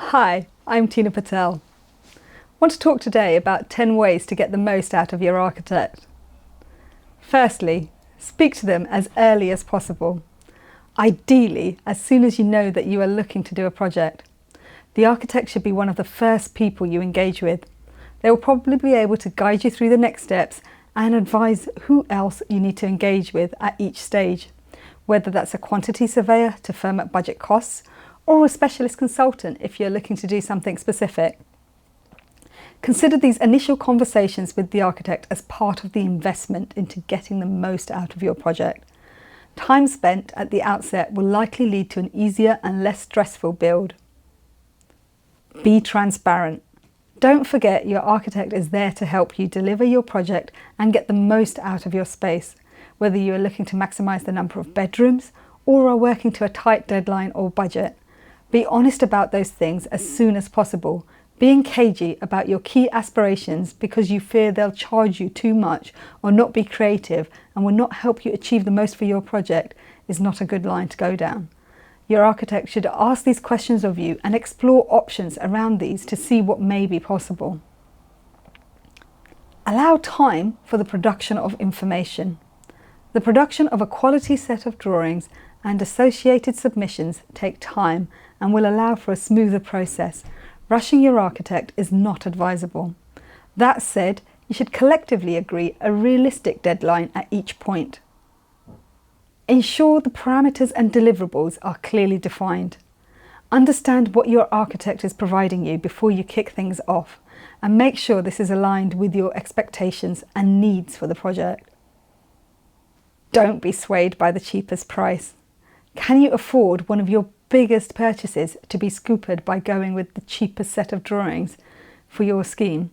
Hi, I'm Tina Patel. I want to talk today about 10 ways to get the most out of your architect. Firstly, speak to them as early as possible. Ideally, as soon as you know that you are looking to do a project. The architect should be one of the first people you engage with. They will probably be able to guide you through the next steps and advise who else you need to engage with at each stage, whether that's a quantity surveyor to firm up budget costs or a specialist consultant if you're looking to do something specific. Consider these initial conversations with the architect as part of the investment into getting the most out of your project. Time spent at the outset will likely lead to an easier and less stressful build. Be transparent. Don't forget your architect is there to help you deliver your project and get the most out of your space, whether you are looking to maximise the number of bedrooms or are working to a tight deadline or budget. Be honest about those things as soon as possible. Being cagey about your key aspirations because you fear they'll charge you too much or not be creative and will not help you achieve the most for your project is not a good line to go down. Your architect should ask these questions of you and explore options around these to see what may be possible. Allow time for the production of information. The production of a quality set of drawings and associated submissions take time and will allow for a smoother process. Rushing your architect is not advisable. That said, you should collectively agree a realistic deadline at each point. Ensure the parameters and deliverables are clearly defined. Understand what your architect is providing you before you kick things off, and make sure this is aligned with your expectations and needs for the project. Don't be swayed by the cheapest price. Can you afford one of your biggest purchases to be scuppered by going with the cheapest set of drawings for your scheme?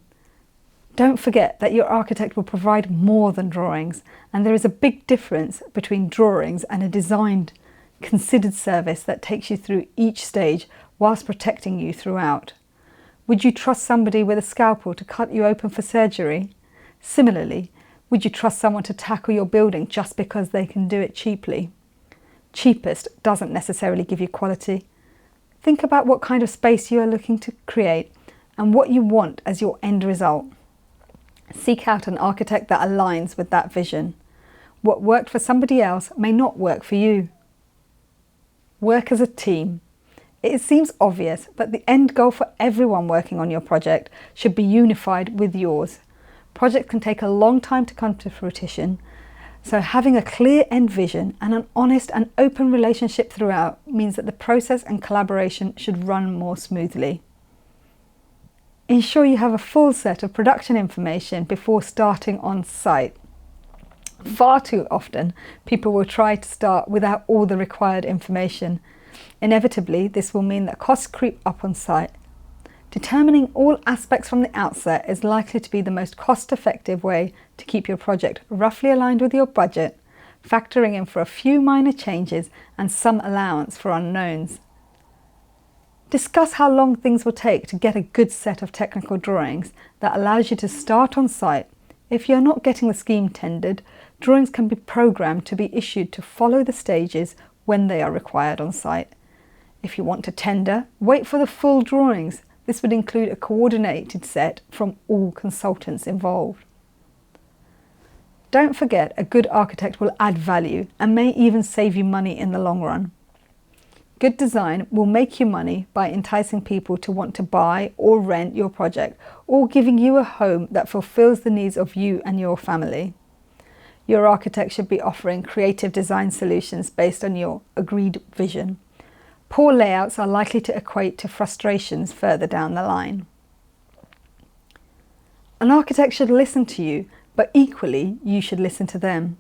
Don't forget that your architect will provide more than drawings, and there is a big difference between drawings and a designed, considered service that takes you through each stage whilst protecting you throughout. Would you trust somebody with a scalpel to cut you open for surgery? Similarly, would you trust someone to tackle your building just because they can do it cheaply? Cheapest doesn't necessarily give you quality. Think about what kind of space you are looking to create and what you want as your end result. Seek out an architect that aligns with that vision. What worked for somebody else may not work for you. Work as a team. It seems obvious, but the end goal for everyone working on your project should be unified with yours. Projects can take a long time to come to fruition, so having a clear end vision and an honest and open relationship throughout means that the process and collaboration should run more smoothly. Ensure you have a full set of production information before starting on site. Far too often, people will try to start without all the required information. Inevitably, this will mean that costs creep up on site. Determining all aspects from the outset is likely to be the most cost-effective way to keep your project roughly aligned with your budget, factoring in for a few minor changes and some allowance for unknowns. Discuss how long things will take to get a good set of technical drawings that allows you to start on site. If you're not getting the scheme tendered, drawings can be programmed to be issued to follow the stages when they are required on site. If you want to tender, wait for the full drawings. This would include a coordinated set from all consultants involved. Don't forget, a good architect will add value and may even save you money in the long run. Good design will make you money by enticing people to want to buy or rent your project, or giving you a home that fulfills the needs of you and your family. Your architect should be offering creative design solutions based on your agreed vision. Poor layouts are likely to equate to frustrations further down the line. An architect should listen to you, but equally you should listen to them.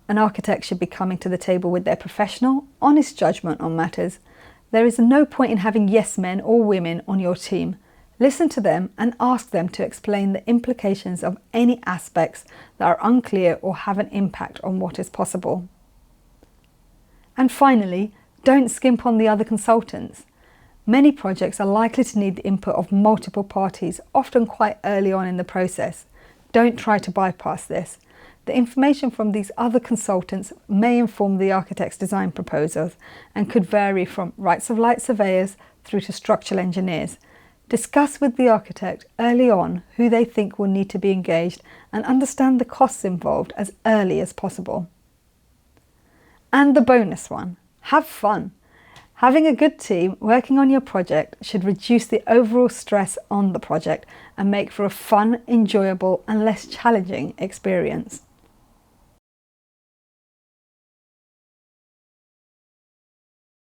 An architect should be coming to the table with their professional, honest judgment on matters. There is no point in having yes men or women on your team. Listen to them and ask them to explain the implications of any aspects that are unclear or have an impact on what is possible. And finally, don't skimp on the other consultants. Many projects are likely to need the input of multiple parties, often quite early on in the process. Don't try to bypass this. The information from these other consultants may inform the architect's design proposals and could vary from rights of light surveyors, through to structural engineers. Discuss with the architect early on who they think will need to be engaged and understand the costs involved as early as possible. And the bonus one, have fun. Having a good team working on your project should reduce the overall stress on the project and make for a fun, enjoyable and less challenging experience.